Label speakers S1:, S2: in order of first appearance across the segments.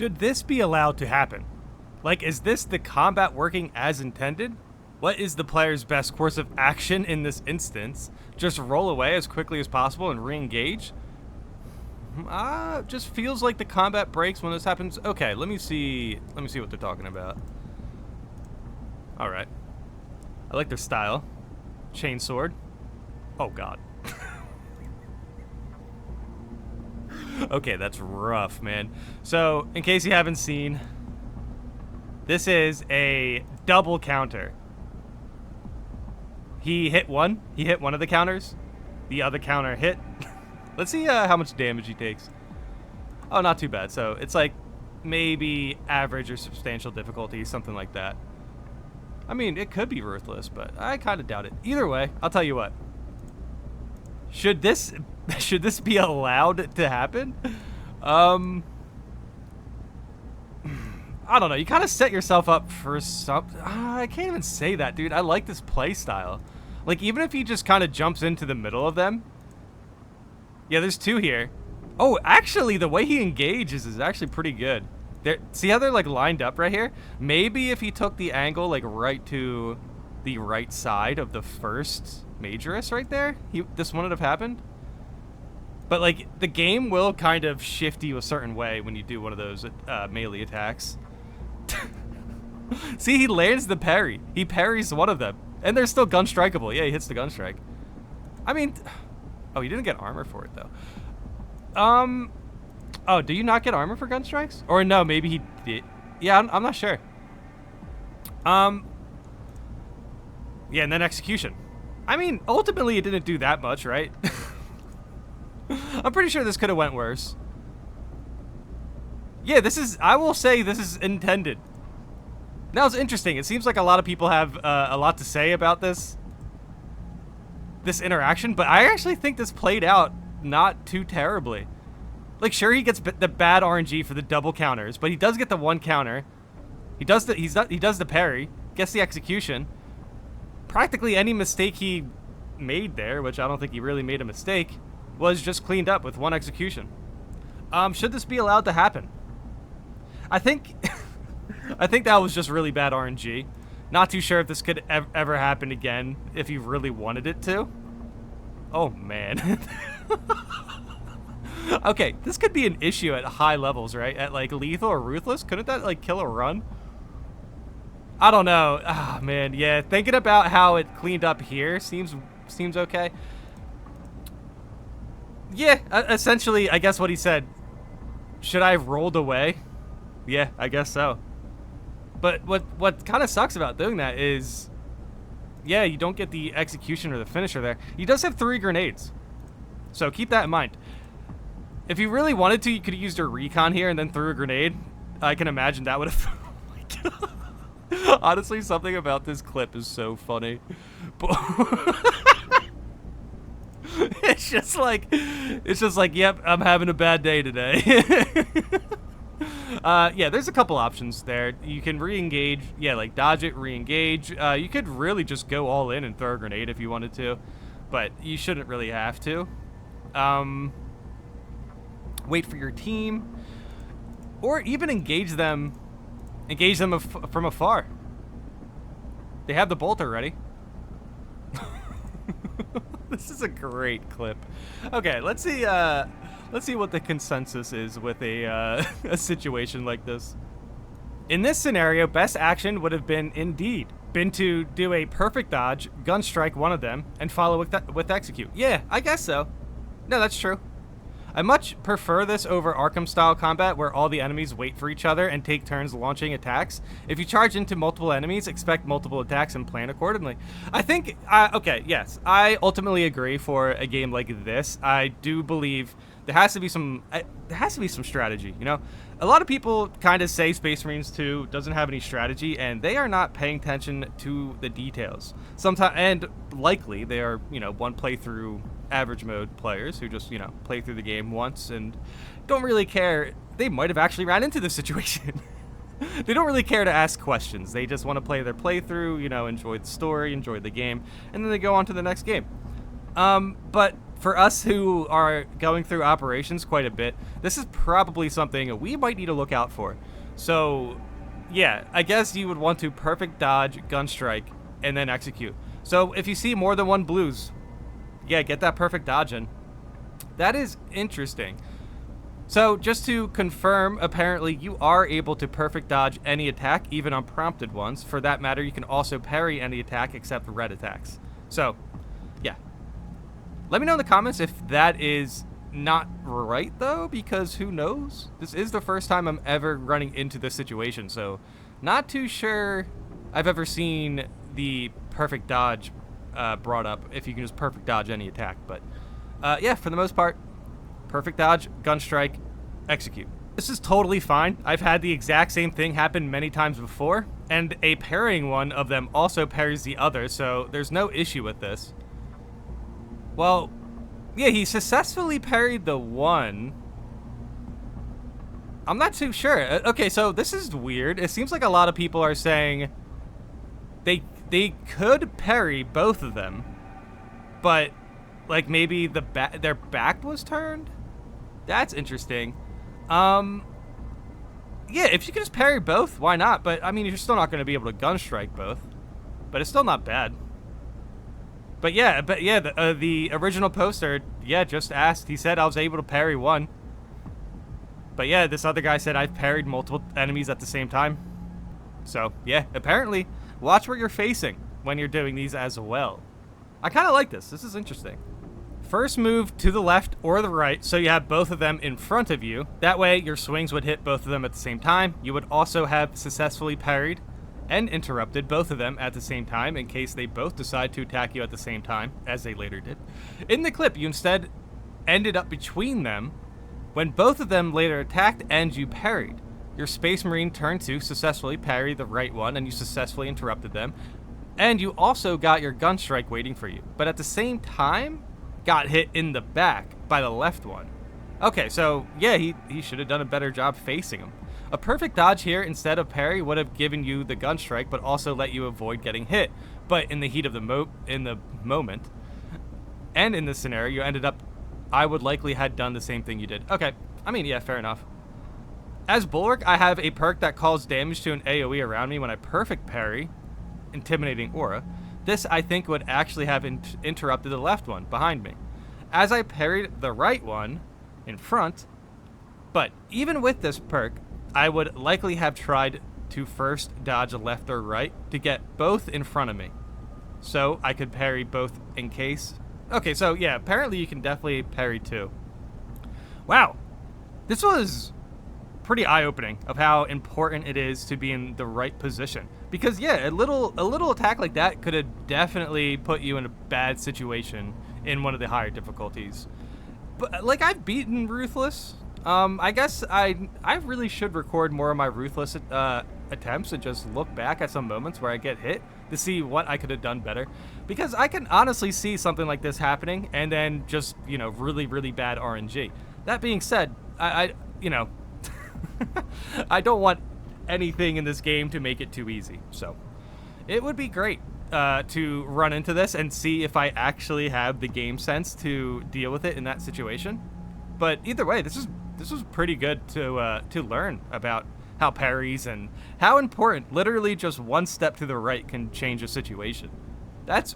S1: Should this be allowed to happen? Like, is this the combat working as intended? What is the player's best course of action in this instance? Just roll away as quickly as possible and re-engage? Just feels like the combat breaks when this happens. Okay, let me see what they're talking about. Alright. I like their style. Chainsword. Oh god. Okay, that's rough, man. So, in case you haven't seen, this is a double counter. He hit one of the counters. The other counter hit. Let's see how much damage he takes. Oh, not too bad. So, it's like maybe average or substantial difficulty, something like that. I mean, it could be ruthless, but I kind of doubt it. Either way, I'll tell you what. Should this be allowed to happen? I don't know. You kind of set yourself up for some... I can't even say that, dude. I like this play style. Like, even if he just kind of jumps into the middle of them. Yeah, there's two here. Oh, actually, the way he engages is actually pretty good. See how they're, like, lined up right here? Maybe if he took the angle, like, right to the right side of the first Majorus right there, this wouldn't have happened. But, like, the game will kind of shift you a certain way when you do one of those melee attacks. See, he lands the parry. He parries one of them. And they're still gun strikeable. Yeah, he hits the gun strike. I mean... Oh, he didn't get armor for it, though. Oh, do you not get armor for gun strikes? Or no, maybe he did. Yeah, I'm not sure. Yeah, and then execution. I mean, ultimately, it didn't do that much, right? I'm pretty sure this could have went worse. Yeah, I will say this is intended. Now, it's interesting. It seems like a lot of people have a lot to say about this interaction, but I actually think this played out not too terribly. Like, sure, he gets the bad RNG for the double counters, but he does get the one counter. He does the parry, gets the execution. Practically any mistake he made there, which I don't think he really made a mistake, was just cleaned up with one execution. Should this be allowed to happen? I think that was just really bad RNG. Not too sure if this could ever happen again if you really wanted it to. Oh, man. Okay, this could be an issue at high levels, right? At, like, lethal or ruthless? Couldn't that, like, kill a run? I don't know. Ah, man, yeah. Thinking about how it cleaned up here seems okay. Yeah, essentially, I guess what he said. Should I have rolled away? Yeah, I guess so. But what kind of sucks about doing that is, yeah, you don't get the execution or the finisher there. He does have 3 grenades, so keep that in mind. If you really wanted to, you could have used a recon here and then threw a grenade. I can imagine that would have... Oh my God. Honestly, something about this clip is so funny. But it's just like, yep, I'm having a bad day today. Yeah, there's a couple options there. You can re-engage. Yeah, like dodge it, re-engage. You could really just go all in and throw a grenade if you wanted to, but you shouldn't really have to. Wait for your team, or even engage them from afar. They have the bolter ready. This is a great clip. Okay, let's see what the consensus is with a situation like this. In this scenario, best action would have been to do a perfect dodge, gun strike one of them, and follow with execute. Yeah, I guess so. No, that's true. I much prefer this over Arkham-style combat where all the enemies wait for each other and take turns launching attacks. If you charge into multiple enemies, expect multiple attacks and plan accordingly. I think, okay, yes, I ultimately agree for a game like this. I do believe there has to be some strategy, you know? A lot of people kind of say Space Marines 2 doesn't have any strategy, and they are not paying attention to the details. Sometimes, and likely they are, you know, one playthrough average mode players who just, you know, play through the game once and don't really care. They might have actually ran into this situation. They don't really care to ask questions. They just want to play their playthrough, you know, enjoy the story, enjoy the game, and then they go on to the next game. But for us who are going through operations quite a bit, this is probably something we might need to look out for. So, yeah, I guess you would want to perfect dodge, gun strike, and then execute. So if you see more than one blues, yeah, get that perfect dodge in. That is interesting. So just to confirm, apparently you are able to perfect dodge any attack, even unprompted ones. For that matter, you can also parry any attack except red attacks. So, yeah. Let me know in the comments if that is not right, though, because who knows? This is the first time I'm ever running into this situation, so not too sure I've ever seen the perfect dodge brought up, if you can just perfect dodge any attack. But yeah, for the most part, perfect dodge, gun strike, execute. This is totally fine. I've had the exact same thing happen many times before, and a parrying one of them also parries the other, so there's no issue with this. Well, yeah, he successfully parried the one. I'm not too sure. Okay, so this is weird. It seems like a lot of people are saying they could parry both of them, but like maybe their back was turned. That's interesting. Yeah, if you can just parry both, why not? But I mean, you're still not going to be able to gun strike both, but it's still not bad. But yeah, the original poster, yeah, just asked. He said I was able to parry one. But yeah, this other guy said I've parried multiple enemies at the same time. So yeah, apparently, watch where you're facing when you're doing these as well. I kind of like this. This is interesting. First move to the left or the right, so you have both of them in front of you. That way, your swings would hit both of them at the same time. You would also have successfully parried and interrupted both of them at the same time in case they both decide to attack you at the same time, as they later did. In the clip, you instead ended up between them when both of them later attacked and you parried. Your Space Marine turned to successfully parry the right one and you successfully interrupted them. And you also got your gun strike waiting for you, but at the same time, got hit in the back by the left one. Okay, so yeah, he should have done a better job facing him. A perfect dodge here instead of parry would have given you the gun strike, but also let you avoid getting hit. But in the heat of the moment, and in this scenario, you ended up, I would likely had done the same thing you did. Okay, I mean, yeah, fair enough. As Bulwark, I have a perk that calls damage to an AoE around me when I perfect parry, Intimidating Aura. This, I think, would actually have interrupted the left one behind me, as I parried the right one in front. But even with this perk, I would likely have tried to first dodge left or right to get both in front of me, so I could parry both in case. Okay, so yeah, apparently you can definitely parry too. Wow, this was pretty eye-opening of how important it is to be in the right position. Because yeah, a little attack like that could have definitely put you in a bad situation in one of the higher difficulties. But like, I've beaten Ruthless. I guess I really should record more of my Ruthless attempts and just look back at some moments where I get hit to see what I could have done better. Because I can honestly see something like this happening and then just, you know, really, really bad RNG. That being said, I you know, I don't want anything in this game to make it too easy. So it would be great to run into this and see if I actually have the game sense to deal with it in that situation. But either way, this was pretty good to learn about how parries and how important literally just one step to the right can change a situation. That's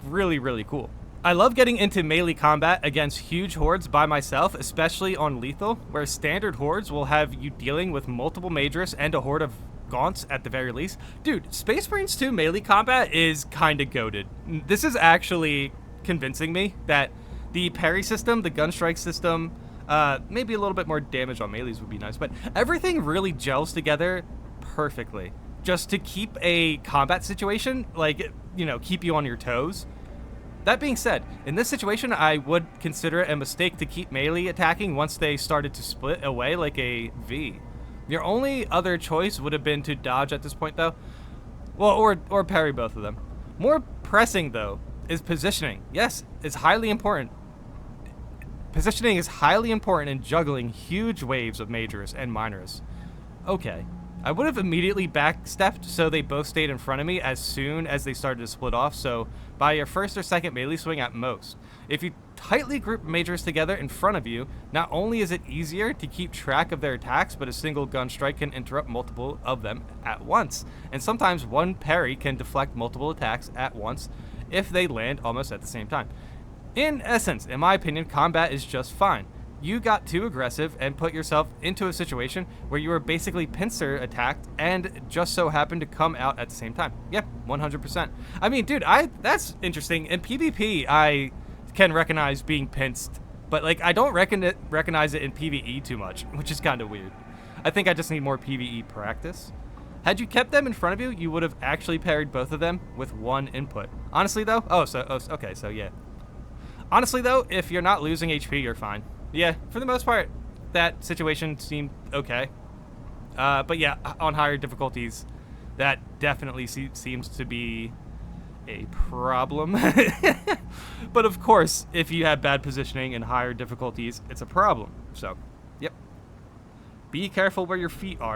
S1: really, really cool. I love getting into melee combat against huge hordes by myself, especially on lethal, where standard hordes will have you dealing with multiple Majoris and a horde of Gaunts at the very least. Dude, Space Marines 2 melee combat is kinda goated. This is actually convincing me that the parry system, the gun strike system, maybe a little bit more damage on melees would be nice, but everything really gels together perfectly. Just to keep a combat situation, like, you know, keep you on your toes. That being said, in this situation, I would consider it a mistake to keep melee attacking once they started to split away like a V. Your only other choice would have been to dodge at this point, though. Well, or parry both of them. More pressing, though, is positioning. Yes, it's highly important. Positioning is highly important in juggling huge waves of Majoris and Minoris. Okay, I would have immediately backstepped so they both stayed in front of me as soon as they started to split off, so by your first or second melee swing at most. If you tightly group mages together in front of you, not only is it easier to keep track of their attacks, but a single gun strike can interrupt multiple of them at once. And sometimes one parry can deflect multiple attacks at once if they land almost at the same time. In essence, in my opinion, combat is just fine. You got too aggressive and put yourself into a situation where you were basically pincer attacked and just so happened to come out at the same time. Yep, 100%. I mean, dude, that's interesting. In PvP, I can recognize being pinced, but like I don't recognize it in PvE too much, which is kind of weird. I think I just need more PvE practice. Had you kept them in front of you, you would have actually parried both of them with one input. Honestly, though, okay, so yeah. Honestly, though, if you're not losing HP, you're fine. Yeah, for the most part, that situation seemed okay. But yeah, on higher difficulties, that definitely seems to be a problem. But of course, if you have bad positioning and higher difficulties, it's a problem. So, yep. Be careful where your feet are.